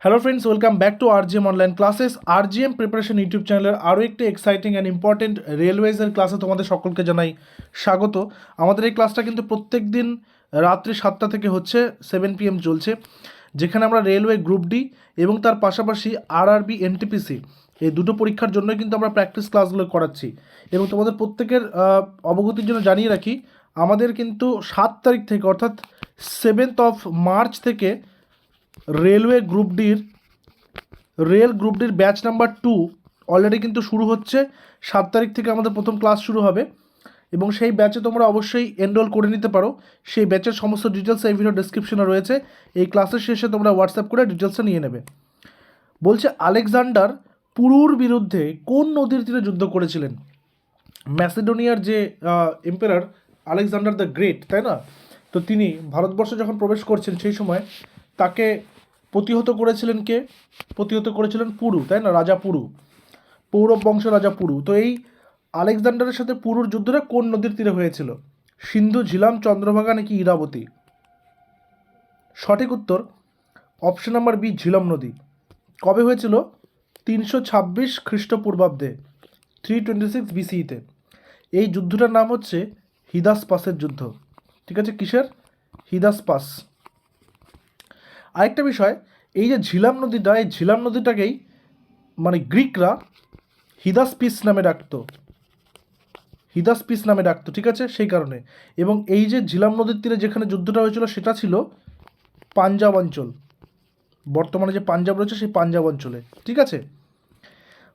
Hello friends, welcome back to RGM online classes. RGM preparation YouTube চ্যানেলের আরও একটি exciting and important রেলওয়েজের ক্লাসে তোমাদের সকলকে জানাই স্বাগত। আমাদের এই ক্লাসটা কিন্তু প্রত্যেক দিন রাত্রি 7টা থেকে হচ্ছে 7 PM চলছে, যেখানে আমরা রেলওয়ে গ্রুপ ডি এবং তার পাশাপাশি আরআরবি এনটিপিসি এই দুটো পরীক্ষার জন্য কিন্তু আমরা প্র্যাকটিস ক্লাসগুলো করাচ্ছি। এবং তোমাদের প্রত্যেকের অবগতির জন্য জানিয়ে রাখি, আমাদের কিন্তু 7 তারিখ থেকে অর্থাৎ 7th of March থেকে রেল গ্রুপ ডির ব্যাচ নাম্বার 2 অলরেডি কিন্তু শুরু হচ্ছে। 7 তারিখ থেকে আমাদের প্রথম ক্লাস শুরু হবে এবং সেই ব্যাচে তোমরা অবশ্যই এনরোল করে নিতে পারো। সেই ব্যাচের সমস্ত ডিটেলস এই ভিডিও ডেসক্রিপশনে রয়েছে, এই ক্লাসের শেষে তোমরা হোয়াটসঅ্যাপ করে ডিটেলসটা নিয়ে নেবে। বলছে আলেকজান্ডার পুরুর বিরুদ্ধে কোন নদীর তীরে যুদ্ধ করেছিলেন? ম্যাসিডোনিয়ার যে এম্পারার আলেকজান্ডার দ্য গ্রেট, তাই না? তো তিনি ভারতবর্ষে যখন প্রবেশ করছেন সেই সময় তাকে প্রতিহত করেছিলেন পুরু, তাই না? রাজা পুরু, পৌরব বংশ রাজা পুরু। তো এই আলেকজান্ডারের সাথে পুরুর যুদ্ধটা কোন নদীর তীরে হয়েছিল? সিন্ধু, ঝিলাম, চন্দ্রভাগা নাকি ইরাবতী? সঠিক উত্তর অপশন নাম্বার বি, ঝিলাম নদী। কবে হয়েছিল? 326 খ্রিস্টপূর্বাব্দে, 326 BCE-তে। এই যুদ্ধটার নাম হচ্ছে হিদাস পাসের যুদ্ধ। ঠিক আছে, কিসের? হিদাস পাস। আরেকটা বিষয়, এই যে ঝিলাম নদীটা, এই ঝিলাম নদীটাকেই মানে গ্রিকরা হিদাসপিস নামে ডাকতো, ঠিক আছে, সেই কারণে। এবং এই যে ঝিলাম নদীর তীরে যেখানে যুদ্ধটা হয়েছিল সেটা ছিল পাঞ্জাব অঞ্চল, বর্তমানে যে পাঞ্জাব রয়েছে সেই পাঞ্জাব অঞ্চলে, ঠিক আছে।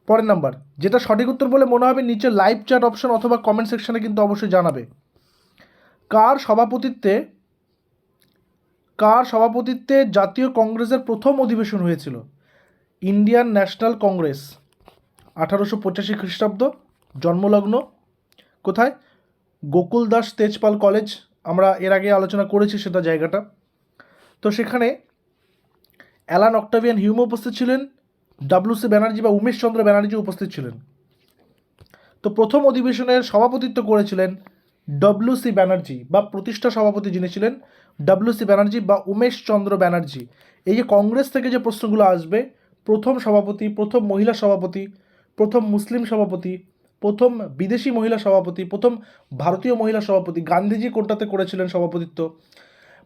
পরের নাম্বার, যেটা সঠিক উত্তর বলে মনে হবে নিচে লাইভ চ্যাট অপশন অথবা কমেন্ট সেকশনে কিন্তু অবশ্যই জানাবে। কার সভাপতিত্বে জাতীয় কংগ্রেসের প্রথম অধিবেশন হয়েছিল? Indian national Congress. 1885 খ্রিস্টাব্দ, জন্মলগ্ন কোথায়? গোকুল দাস তেজপাল কলেজ, আমরা এর আগে আলোচনা করেছি সেটা জায়গাটা। তো সেখানে অ্যালান অক্টাভিয়ান হিউম উপস্থিত ছিলেন, WC ব্যানার্জি বা উমেশ চন্দ্র ব্যানার্জি উপস্থিত ছিলেন। তো প্রথম অধিবেশনের সভাপতিত্ব করেছিলেন WC ব্যানার্জি, বা প্রতিষ্ঠা সভাপতি যিনি ছিলেন WC ব্যানার্জি বা উমেশ চন্দ্র ব্যানার্জি। এই যে কংগ্রেস থেকে যে প্রশ্নগুলো আসবে, প্রথম সভাপতি, প্রথম মহিলা সভাপতি, প্রথম মুসলিম সভাপতি, প্রথম বিদেশি মহিলা সভাপতি, প্রথম ভারতীয় মহিলা সভাপতি, গান্ধীজি কোনটাতে করেছিলেন সভাপতিত্ব,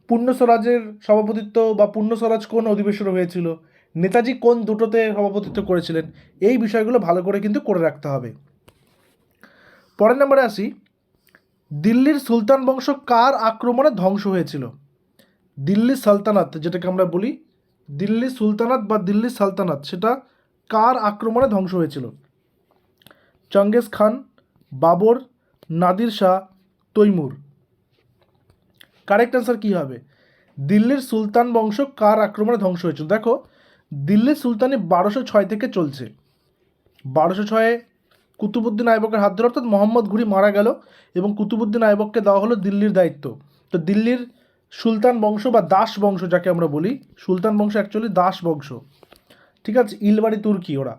পূর্ণ স্বরাজের সভাপতিত্ব বা পূর্ণ স্বরাজ কোন অধিবেশনে হয়েছিল, নেতাজি কোন দুটোতে সভাপতিত্ব করেছিলেন, এই বিষয়গুলো ভালো করে কিন্তু করে রাখতে হবে। পরের নম্বরে আসি, দিল্লির সুলতান বংশ কার আক্রমণে ধ্বংস হয়েছিল? দিল্লি সালতানাত, যেটাকে আমরা বলি দিল্লি সুলতানাত বা দিল্লি সালতানাত, সেটা কার আক্রমণে ধ্বংস হয়েছিল? চঙ্গেজ খান, বাবর, নাদির শাহ, তৈমুর। কারেক্ট অ্যান্সার কী হবে? দিল্লির সুলতান বংশ কার আক্রমণে ধ্বংস হয়েছিল? দেখো, দিল্লির সুলতানি 1206 থেকে চলছে। 1206-এ কুতুবুদ্দিন আইবকের হাত ধরে, অর্থাৎ মোহাম্মদ ঘুরি মারা গেল এবং কুতুবুদ্দিন আইবককে দেওয়া হলো দিল্লির দায়িত্ব। তো দিল্লির সুলতান বংশ বা দাস বংশ যাকে আমরা বলি, সুলতান বংশ অ্যাকচুয়ালি দাস বংশ, ঠিক আছে, ইলবাড়ি তুর্কি ওরা,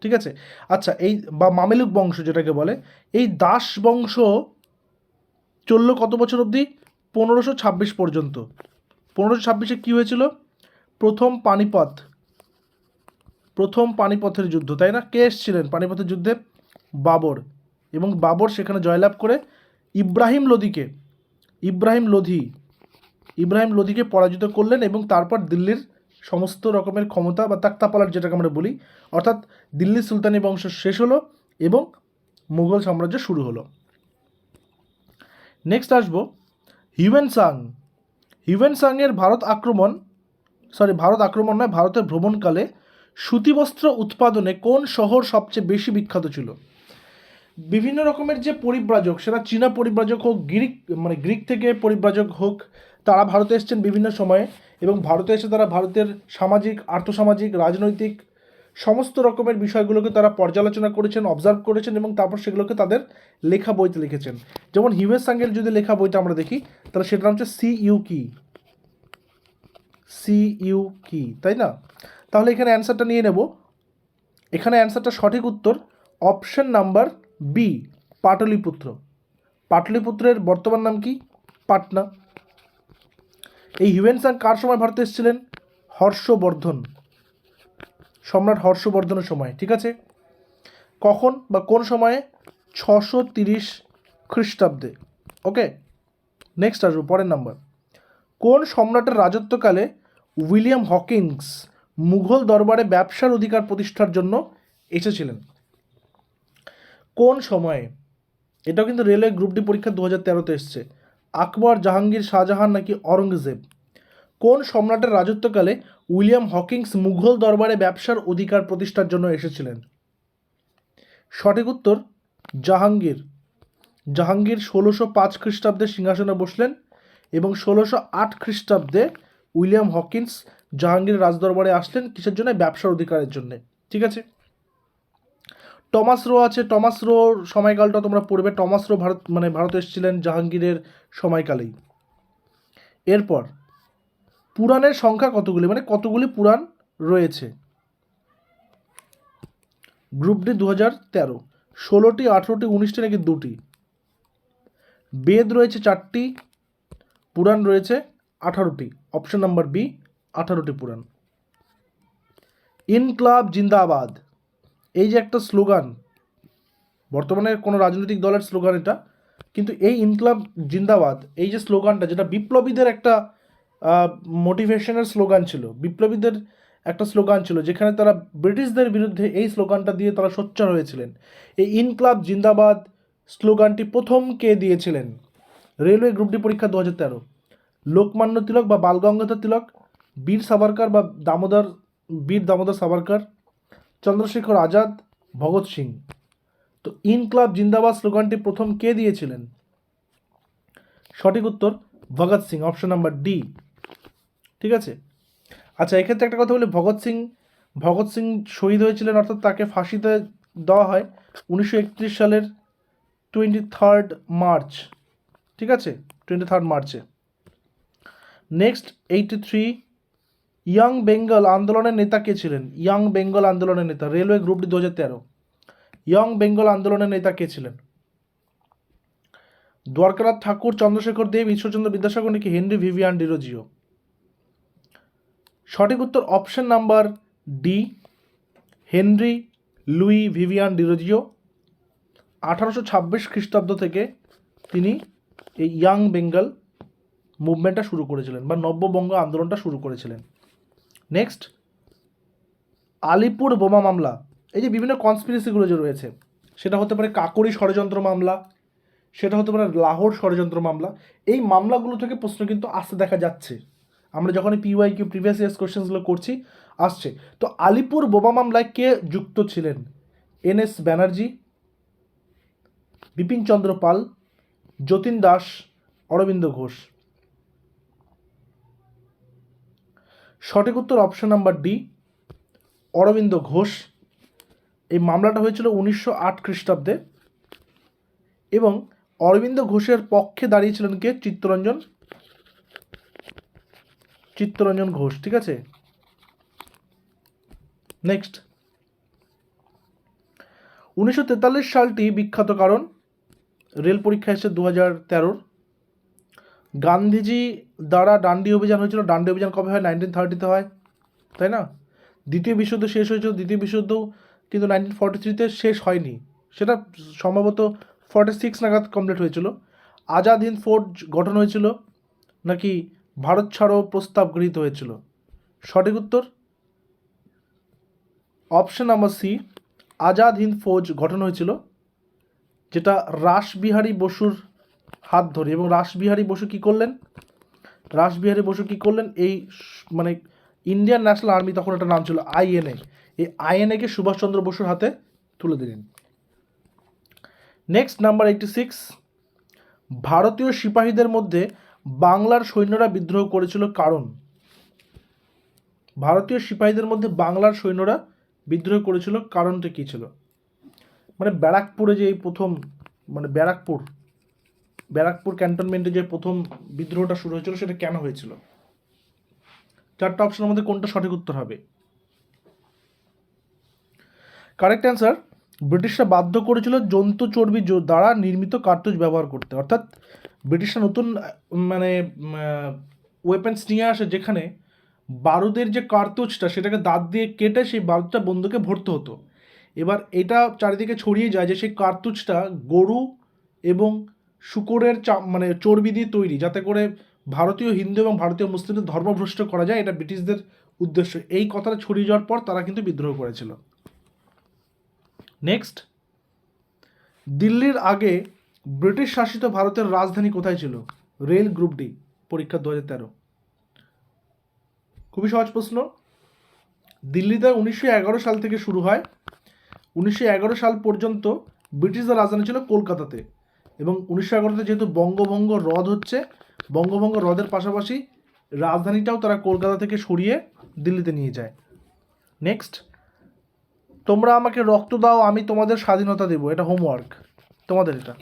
ঠিক আছে। আচ্ছা, এই বা মামেলুক বংশ যেটাকে বলে, এই দাস বংশ চললো কত বছর অবধি? 1526 পর্যন্ত। 1526-এ কী হয়েছিল? প্রথম পানিপথের যুদ্ধ, তাই না? কে এসেছিলেন পানিপথের যুদ্ধে? বাবর। এবং বাবর সেখানে জয়লাভ করে ইব্রাহিম লোধিকে পরাজিত করলেন এবং তারপর দিল্লির সমস্ত রকমের ক্ষমতা বা তাক্তাপালাট যেটাকে আমরা বলি, অর্থাৎ দিল্লি সুলতানি বংশ শেষ হলো এবং মুঘল সাম্রাজ্য শুরু হলো। নেক্সট আসবো হিউয়েন সাংয়ের ভারতের ভ্রমণকালে সুতিবস্ত্র উৎপাদনে কোন শহর সবচেয়ে বেশি বিখ্যাত ছিল? বিভিন্ন রকমের যে পরিব্রাজক, সেটা চীনা পরিব্রাজক হোক, গ্রিক থেকে পরিব্রাজক হোক, তারা ভারতে এসেছেন বিভিন্ন সময়ে এবং ভারতে এসে তারা ভারতের সামাজিক, আর্থসামাজিক, রাজনৈতিক সমস্ত রকমের বিষয়গুলোকে তারা পর্যালোচনা করেছেন, অবজার্ভ করেছেন এবং তারপর সেগুলোকে তাদের লেখা বইতে লিখেছেন। যেমন হিউয়েন সাংয়ের যদি লেখা বইটা আমরা দেখি, তাহলে সেটার নাম হচ্ছে সিইউ কি, তাই না? তাহলে এখানে অ্যান্সারটা নিয়ে নেব। এখানে অ্যান্সারটা সঠিক উত্তর অপশন নাম্বার বি, পাটলিপুত্র। পাটলিপুত্রের বর্তমান নাম কি? পাটনা। এই হিউয়েন সাং কার সময় ভারতে এসেছিলেন? হর্ষবর্ধন, সম্রাট হর্ষবর্ধনের সময়, ঠিক আছে। কখন বা কোন সময়ে? 630 খ্রিস্টাব্দে। ওকে, নেক্সট আসবো পরের নাম্বার। কোন সম্রাটের রাজত্বকালে উইলিয়াম হকিংস মুঘল দরবারে ব্যবসার অধিকার প্রতিষ্ঠার জন্য এসেছিলেন? কোন সময়ে? এটাও কিন্তু রেলওয়ে গ্রুপ ডি পরীক্ষা 2013-তে এসছে। আকবর, জাহাঙ্গীর, শাহজাহান নাকি অরঙ্গজেব? কোন সম্রাটের রাজত্বকালে উইলিয়াম হকিংস মুঘল দরবারে ব্যবসার অধিকার প্রতিষ্ঠার জন্য এসেছিলেন? সঠিক উত্তর জাহাঙ্গীর। জাহাঙ্গীর 1605 খ্রিস্টাব্দে সিংহাসনে বসলেন এবং 1608 খ্রিস্টাব্দে উইলিয়াম হকিন্স জাহাঙ্গীরের রাজদরবারে আসলেন কিসের জন্য? ব্যবসার অধিকারের জন্য, ঠিক আছে। টমাস রো আছে, টমাস রোর সময়কালটা তোমরা পড়বে। টমাস রো ভারতে এসেছিলেন জাহাঙ্গীরের সময়কালেই। এরপর পুরাণের সংখ্যা কতগুলি, মানে কতগুলি পুরাণ রয়েছে? গ্রুপ ডি 2013, 16টি, 18টি, 19টি নাকি 2টি? বেদ রয়েছে 4টি, পুরাণ রয়েছে 18টি। অপশন নাম্বার বি, 18টি পুরাণ। ইনকলাব জিন্দাবাদ, এই যে একটা স্লোগান, বর্তমানে কোনো রাজনৈতিক দলের স্লোগান এটা, কিন্তু এই ইনকলাব জিন্দাবাদ এই যে স্লোগানটা, যেটা বিপ্লবীদের একটা মোটিভেশনের স্লোগান ছিল, বিপ্লবীদের একটা স্লোগান ছিল, যেখানে তারা ব্রিটিশদের বিরুদ্ধে এই স্লোগানটা দিয়ে তারা সোচ্চার হয়েছিলেন। এই ইনকলাব জিন্দাবাদ স্লোগানটি প্রথম কে দিয়েছিলেন? রেলওয়ে গ্রুপ ডি পরীক্ষা 2013। লোকমান্য তিলক বা বালগঙ্গাধর তিলক, বীর সাভারকার বা বীর দামোদর সাভারকার, চন্দ্রশেখর আজাদ, ভগৎ সিং? তো ইনকলাব জিন্দাবাদ স্লোগানটি প্রথম কে দিয়েছিলেন? সঠিক উত্তর Bhagat Singh, option number D, ঠিক আছে। আচ্ছা, এক্ষেত্রে একটা কথা বলি, ভগৎ সিং শহীদ হয়েছিলেন, অর্থাৎ তাকে ফাঁসিতে দেওয়া হয় 1931 সালের 23 মার্চ, ঠিক আছে, 23 মার্চে। নেক্সট 83, ইয়াং বেঙ্গল আন্দোলনের নেতা কে ছিলেন? ইয়াং বেঙ্গল আন্দোলনের নেতা, railway group D 2013। Young Bengal আন্দোলনের নেতা কে ছিলেন? দ্বারকানাথ ঠাকুর, চন্দ্রশেখর দেব, ঈশ্বরচন্দ্র বিদ্যাসাগর নাকি হেনরি ভিভিয়ান ডিরোজিও? সঠিক উত্তর option number D, Henry Louis Vivian Derozio. 1826 খ্রিস্টাব্দ থেকে তিনি এই ইয়াং বেঙ্গল মুভমেন্টটা শুরু করেছিলেন বা নব্যবঙ্গ আন্দোলনটা শুরু করেছিলেন। নেক্সট, আলিপুর বোমা মামলা, এই যে বিভিন্ন কনস্পিরেসিগুলো যে রয়েছে, সেটা হতে পারে কাকরি ষড়যন্ত্র মামলা, সেটা হতে পারে লাহোর ষড়যন্ত্র মামলা। এই মামলাগুলো থেকে প্রশ্ন কিন্তু আসতে দেখা যাচ্ছে, আমরা যখন PYQ প্রিভিয়াস ইয়ার্স কোশ্চেন্সগুলো করছি আসছে। তো আলিপুর বোমা মামলায় কে যুক্ত ছিলেন? NS ব্যানার্জি, বিপিন চন্দ্র পাল, যতীন দাস, অরবিন্দ ঘোষ? সঠিক উত্তর option number D, Aurobindo Ghosh. এই মামলাটা হয়েছিল 1908 খ্রিস্টাব্দে এবং অরবিন্দ ঘোষের পক্ষে দাঁড়িয়েছিলেন কে? চিত্তরঞ্জন ঘোষ, ঠিক আছে। নেক্সট, 1943 সালটি বিখ্যাত কারণ, রেল পরীক্ষা এসে 2013। গান্ধীজি দ্বারা ডান্ডি অভিযান হয়েছিল, ডান্ডি অভিযান কবে হয়? 1930-তে হয়, তাই না? দ্বিতীয় বিশ্বযুদ্ধ শেষ হয়েছিল, দ্বিতীয় বিশ্বযুদ্ধ কিন্তু 1943-তে শেষ হয়নি, সেটা সম্ভবত 46 নাগাদ কমপ্লিট হয়েছিল। আজাদ হিন্দ ফৌজ গঠন হয়েছিল নাকি ভারত ছাড়ো প্রস্তাব গৃহীত হয়েছিল? সঠিক উত্তর option number C, Azad Hind Fauj গঠন হয়েছিল, যেটা রাসবিহারী বসুর হাত ধরে। এবং রাসবিহারী বসু কী করলেন? এই মানে ইন্ডিয়ান ন্যাশনাল আর্মি, তখন একটা নাম ছিল INA, এই INA-কে সুভাষচন্দ্র বসুর হাতে তুলে দিলেন। নেক্সট, নাম্বার 86, ভারতীয় সিপাহীদের মধ্যে বাংলার সৈন্যরা বিদ্রোহ করেছিল কারণ? ভারতীয় সিপাহীদের মধ্যে বাংলার সৈন্যরা বিদ্রোহ করেছিল কারণটা কী ছিল? মানে ব্যারাকপুরে যে এই প্রথম, মানে ব্যারাকপুর ক্যান্টনমেন্টে যে প্রথম বিদ্রোহটা শুরু হয়েছিল, সেটা কেন হয়েছিল? চারটা অপশনের মধ্যে কোনটা সঠিক উত্তর হবে? কারেক্ট অ্যান্সার, ব্রিটিশরা বাধ্য করেছিল জন্তু চর্বি দ্বারা নির্মিত কার্তুজ ব্যবহার করতে। অর্থাৎ ব্রিটিশরা নতুন মানে ওয়েপেন্স নিয়ে আসে, যেখানে বারুদের যে কার্তুজটা সেটাকে দাঁত দিয়ে কেটে সেই বারুদটা বন্দুকে ভরতে হতো। এবার এটা চারিদিকে ছড়িয়ে যায় যে সেই কার্তুজটা গরু এবং শূকরের মানে চর্বি দিয়ে তৈরি, যাতে করে ভারতীয় হিন্দু এবং ভারতীয় মুসলিমদের ধর্মভ্রষ্ট করা যায়, এটা ব্রিটিশদের উদ্দেশ্য। এই কথাটা ছড়িয়ে যাওয়ার পর তারা কিন্তু বিদ্রোহ করেছিল। নেক্সট, দিল্লির আগে ব্রিটিশ শাসিত ভারতের রাজধানী কোথায় ছিল? রেল গ্রুপ ডি, পরীক্ষা 2013। খুবই সহজ প্রশ্ন। দিল্লিতে 1911 সাল থেকে শুরু হয়, 1911 সাল পর্যন্ত ব্রিটিশদের রাজধানী ছিল কলকাতাতে, এবং 1911তে যেহেতু বঙ্গভঙ্গ রদ হচ্ছে, বঙ্গভঙ্গ রদের পাশাপাশি রাজধানীটাও তারা কলকাতা থেকে সরিয়ে দিল্লিতে নিয়ে যায়। নেক্সট, তোমরা আমাকে রক্ত দাও আমি তোমাদের স্বাধীনতা দেব, এটা হোমওয়ার্ক তোমাদের, এটা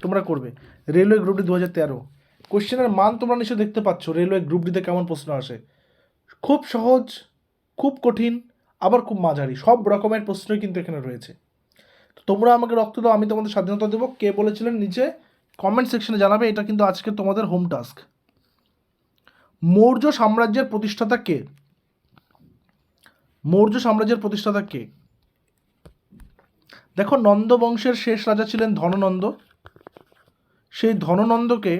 তোমরা করবে। Railway group D 2013। কোশ্চেনের মান তোমরা নিশ্চয়ই দেখতে পাচ্ছ, রেলওয়ে গ্রুপ ডিতে কেমন প্রশ্ন আসে। খুব সহজ, খুব কঠিন, আবার খুব মাঝারি, সব রকমের প্রশ্নই কিন্তু এখানে রয়েছে। তো তোমরা আমাকে রক্ত দাও আমি তোমাদের স্বাধীনতা দেবো কে বলেছিলেন নিচে কমেন্ট সেকশনে জানাবে, এটা কিন্তু আজকে তোমাদের হোম টাস্ক। মৌর্য সাম্রাজ্যের প্রতিষ্ঠাতা কে? মৌর্য সাম্রাজ্যের প্রতিষ্ঠাতা কে? দেখো, নন্দ বংশের শেষ রাজা ছিলেন ধননন্দ। সেই ধননন্দকে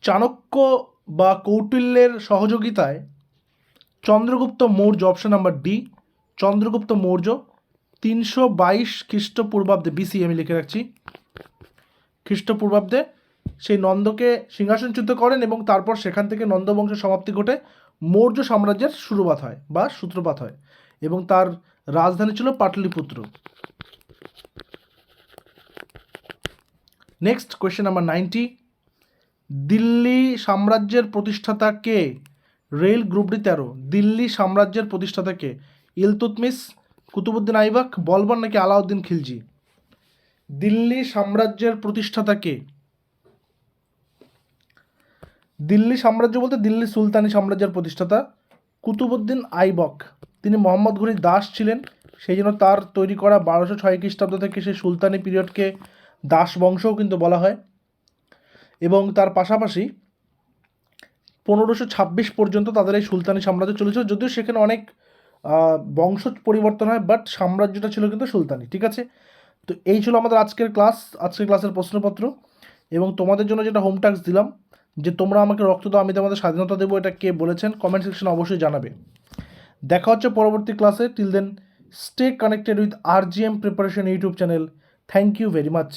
চাণক্য বা কৌটিল্যের সহযোগিতায় Chandragupta Maurya, option number D, Chandragupta Maurya 322 খ্রিস্টপূর্বাব্দে, বিসি আমি লিখে রাখছি, খ্রিস্টপূর্বাব্দে সেই নন্দকে সিংহাসনচ্যুত করেন, এবং তারপর সেখান থেকে নন্দ বংশের সমাপ্তি ঘটে, মৌর্য সাম্রাজ্যের শুরুপাত হয় বা সূত্রপাত হয়, এবং তার রাজধানী ছিল Pataliputra. Next question number 90, Delhi সাম্রাজ্যের প্রতিষ্ঠাতা কে? Rail group D 13। দিল্লি সাম্রাজ্যের প্রতিষ্ঠাতা কে? ইলতুৎমিশ, কুতুবুদ্দিন আইবাক, বলবন নাকি আলাউদ্দিন খিলজি? দিল্লি সাম্রাজ্যের প্রতিষ্ঠাতা কে? দিল্লি সাম্রাজ্য বলতে দিল্লি সুলতানি সাম্রাজ্যের প্রতিষ্ঠাতা কুতুবুদ্দিন আইবক। তিনি মোহাম্মদ ঘনির দাস ছিলেন, সেই জন্য তার তৈরি করা 1206 খ্রিস্টাব্দ থেকে সেই সুলতানি পিরিয়ডকে দাস বংশও কিন্তু বলা হয়। এবং তার পাশাপাশি 1526 পর্যন্ত তাদের এই সুলতানি সাম্রাজ্য চলেছিল, যদিও সেখানে অনেক বংশ পরিবর্তন হয়, বাট সাম্রাজ্যটা ছিল কিন্তু সুলতানি। ঠিক আছে, তো এই ছিল আমাদের আজকের ক্লাস, আজকের ক্লাসের প্রশ্নপত্র। এবং তোমাদের জন্য যেটা হোম টাস্ক দিলাম, যে তোমরা আমাকে রক্ত দাও আমি তোমাদের স্বাধীনতা দেবো, এটা কে বলেছেন কমেন্ট সেকশনে অবশ্যই জানাবে। দেখা হচ্ছে পরবর্তী ক্লাসে। Till then stay connected with RGM preparation YouTube channel. Thank you very much.